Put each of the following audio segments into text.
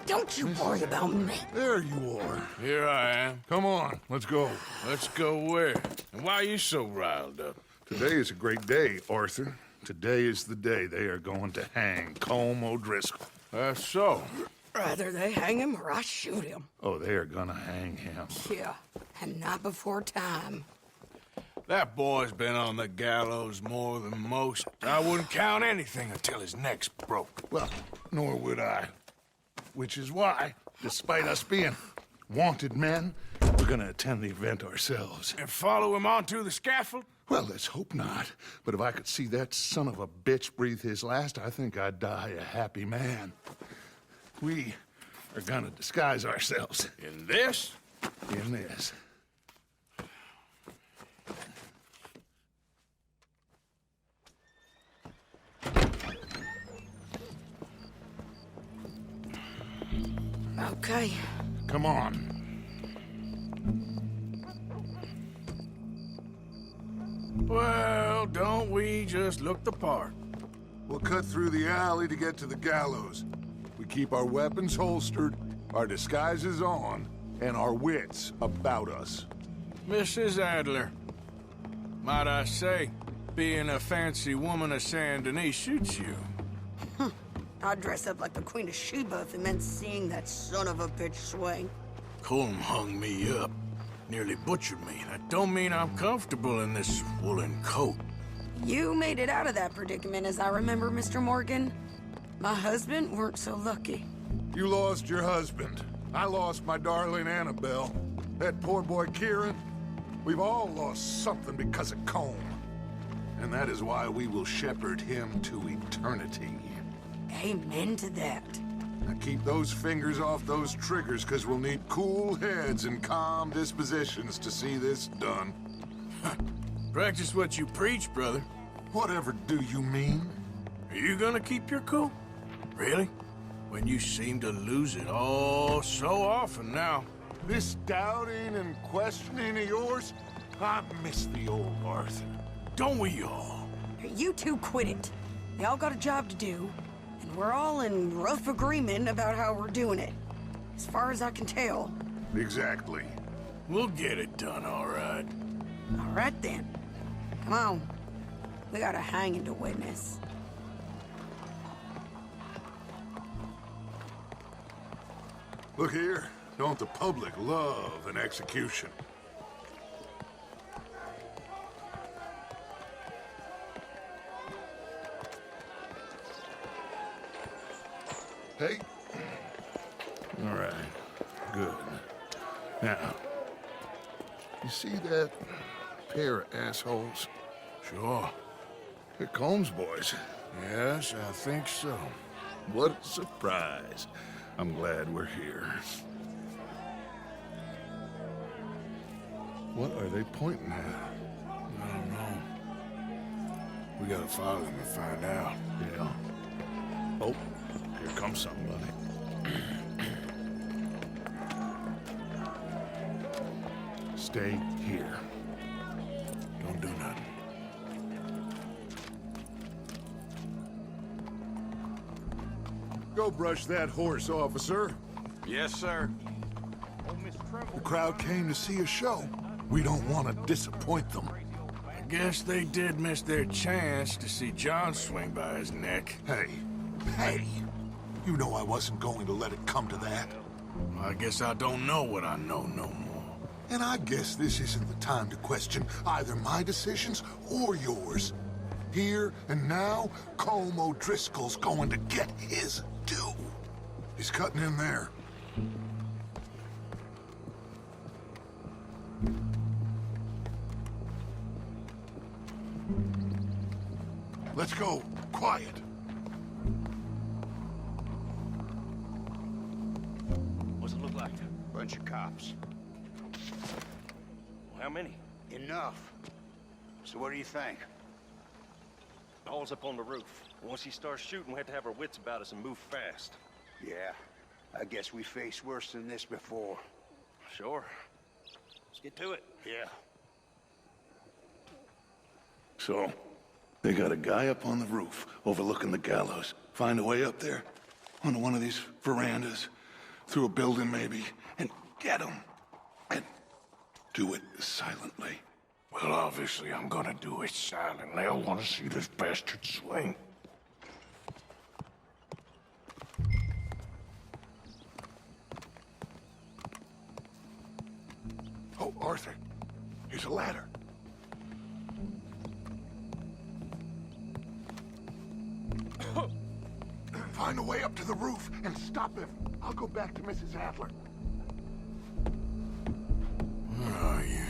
Don't you worry about me. There you are. Here I am. Come on, let's go. Let's go where? And why are you so riled up? Today is a great day, Arthur. Today is the day they are going to hang Colm O'Driscoll. That's so. Rather they hang him or I shoot him. Oh, they are gonna hang him. Yeah, and not before time. That boy's been on the gallows more than most. I wouldn't count anything until his neck's broke. Well, nor would I. Which is why, despite us being wanted men, we're gonna attend the event ourselves. And follow him onto the scaffold? Well, let's hope not. But if I could see that son of a bitch breathe his last, I think I'd die a happy man. We are gonna disguise ourselves. In this? In this. Okay. Come on. Well, don't we just look the part? We'll cut through the alley to get to the gallows. We keep our weapons holstered, our disguises on, and our wits about us. Mrs. Adler, might I say, being a fancy woman of Saint Denis suits you. I'd dress up like the Queen of Sheba if it meant seeing that son of a bitch swing. Colm hung me up, nearly butchered me. That don't mean I'm comfortable in this woolen coat. You made it out of that predicament, as I remember, Mr. Morgan. My husband weren't so lucky. You lost your husband. I lost my darling Annabelle. That poor boy Kieran. We've all lost something because of Colm. And that is why we will shepherd him to eternity. Amen to that. Now keep those fingers off those triggers, because we'll need cool heads and calm dispositions to see this done. Practice what you preach, brother. Whatever do you mean? Are you gonna keep your cool? Really? When you seem to lose it all so often now. This doubting and questioning of yours, I miss the old Arthur. Don't we all? You two quit it. Y'all got a job to do, and we're all in rough agreement about how we're doing it. As far as I can tell. Exactly. We'll get it done, all right. All right, then. Come on. We got a hanging to witness. Look here, don't the public love an execution? Hey. All right. Good. Now, you see that pair of assholes? Sure. They're Colm's boys. Yes, I think so. What a surprise. I'm glad we're here. What are they pointing at? I don't know. We gotta follow them and find out. Yeah. Oh, here comes somebody. Stay here. Don't do nothing. Go brush that horse, officer. Yes, sir. The crowd came to see a show. We don't want to disappoint them. I guess they did miss their chance to see John swing by his neck. Hey, you know I wasn't going to let it come to that. I guess I don't know what I know no more. And I guess this isn't the time to question either my decisions or yours. Here and now, Colm O'Driscoll's going to get his due. He's cutting in there. Let's go. Quiet. What's it look like? Bunch of cops. How many? Enough. So what do you think? All's up on the roof. Once he starts shooting, we have to have our wits about us and move fast. Yeah, I guess we faced worse than this before. Sure. Let's get to it. Yeah. So, they got a guy up on the roof overlooking the gallows. Find a way up there, onto one of these verandas, through a building maybe, and get him. And do it silently. Well, obviously I'm gonna do it silently. I want to see this bastard swing. Oh, Arthur, here's a ladder. Find a way up to the roof and stop him. I'll go back to Mrs. Adler. Where are you?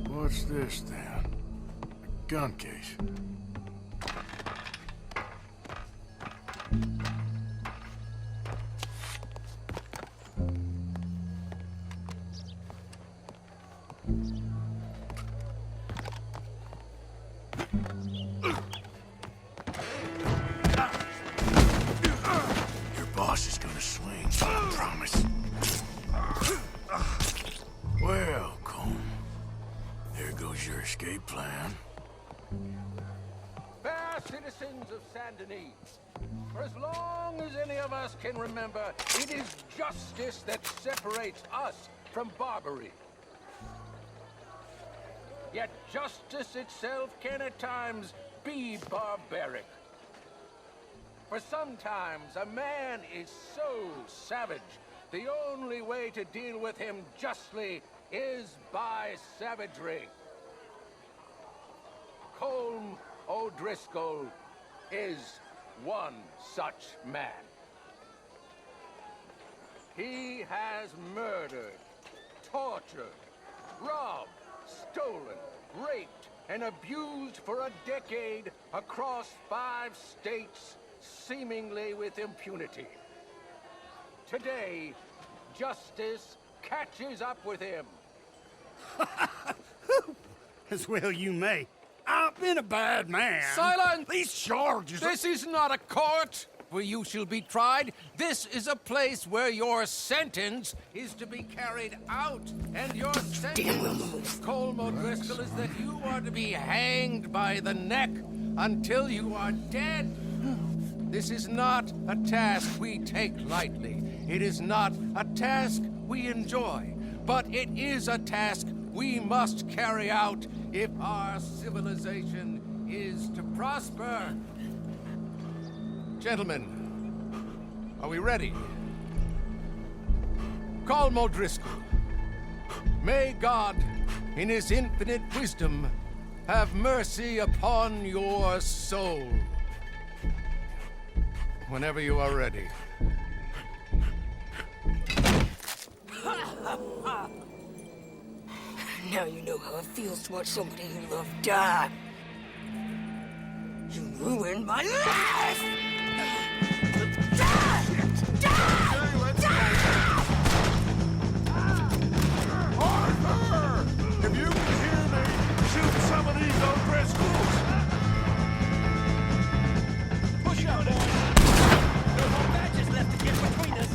What's this, then? A gun case. Your boss is gonna swing, I promise. Well, Colm. There goes your escape plan. Fair citizens of Saint Denis, for as long as any of us can remember, it is justice that separates us from Barbary. Yet justice itself can at times be barbaric. For sometimes a man is so savage, the only way to deal with him justly is by savagery. Colm O'Driscoll is one such man. He has murdered, tortured, robbed, stolen, raped, and abused for a decade across 5 states, seemingly with impunity. Today, justice catches up with him. As well you may. I've been a bad man. Silence! These charges This is not a court where you shall be tried. This is a place where your sentence is to be carried out. And your sentence, Colm O'Driscoll, is that you are to be hanged by the neck until you are dead. This is not a task we take lightly. It is not a task we enjoy. But it is a task we must carry out if our civilization is to prosper. Gentlemen, are we ready? Colm O'Driscoll, may God, in his infinite wisdom, have mercy upon your soul. Whenever you are ready. Now you know how it feels to watch somebody you love die. You ruined my life! Arthur! If you can hear me, shoot some of these O'Driscolls! Push up, boys! No more badges left to get between us.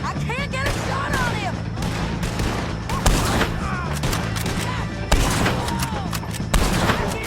I can't get a shot on him! Get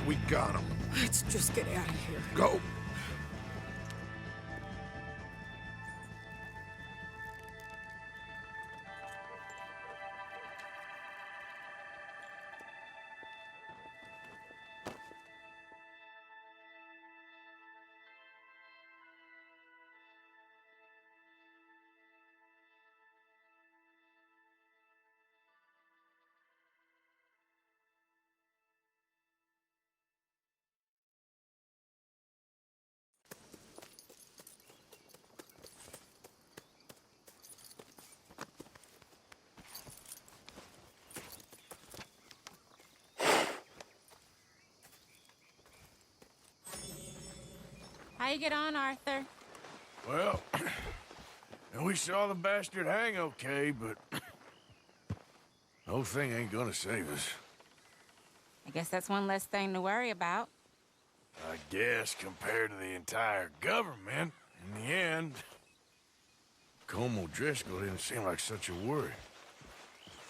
We got him. Let's just get out of here. Go. How you get on, Arthur? Well, and we saw the bastard hang okay, but the whole thing ain't gonna save us. I guess that's one less thing to worry about. I guess compared to the entire government, in the end, Colm O'Driscoll didn't seem like such a worry.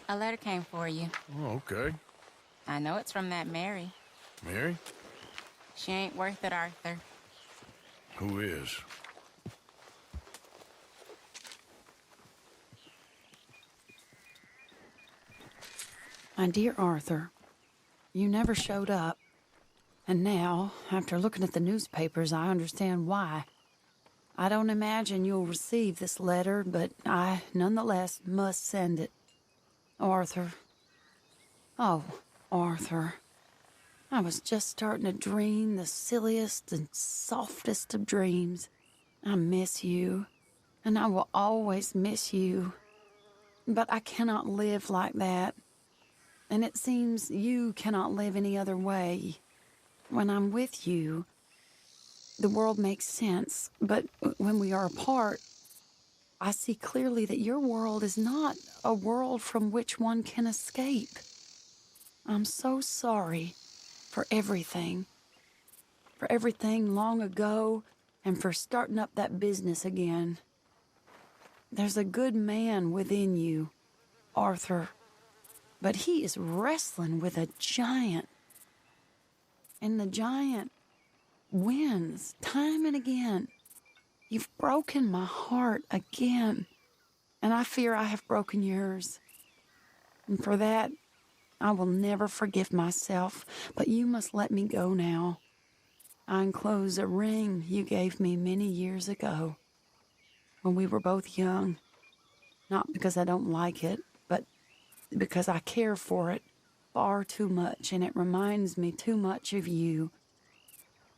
A letter came for you. Oh, okay. I know it's from that Mary. Mary? She ain't worth it, Arthur. Who is? My dear Arthur, you never showed up. And now, after looking at the newspapers, I understand why. I don't imagine you'll receive this letter, but I, nonetheless, must send it. Arthur. Oh, Arthur. I was just starting to dream the silliest and softest of dreams. I miss you, and I will always miss you. But I cannot live like that. And it seems you cannot live any other way. When I'm with you, the world makes sense. But when we are apart, I see clearly that your world is not a world from which one can escape. I'm so sorry for everything. For everything long ago, and for starting up that business again. There's a good man within you, Arthur. But he is wrestling with a giant. And the giant wins time and again. You've broken my heart again. And I fear I have broken yours. And for that, I will never forgive myself. But you must let me go now. I enclose a ring you gave me many years ago, when we were both young. Not because I don't like it, but because I care for it far too much, and it reminds me too much of you.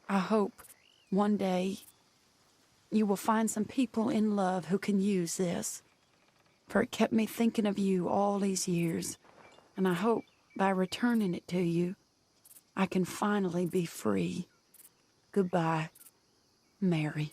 I hope one day you will find some people in love who can use this, for it kept me thinking of you all these years, and I hope by returning it to you, I can finally be free. Goodbye, Mary.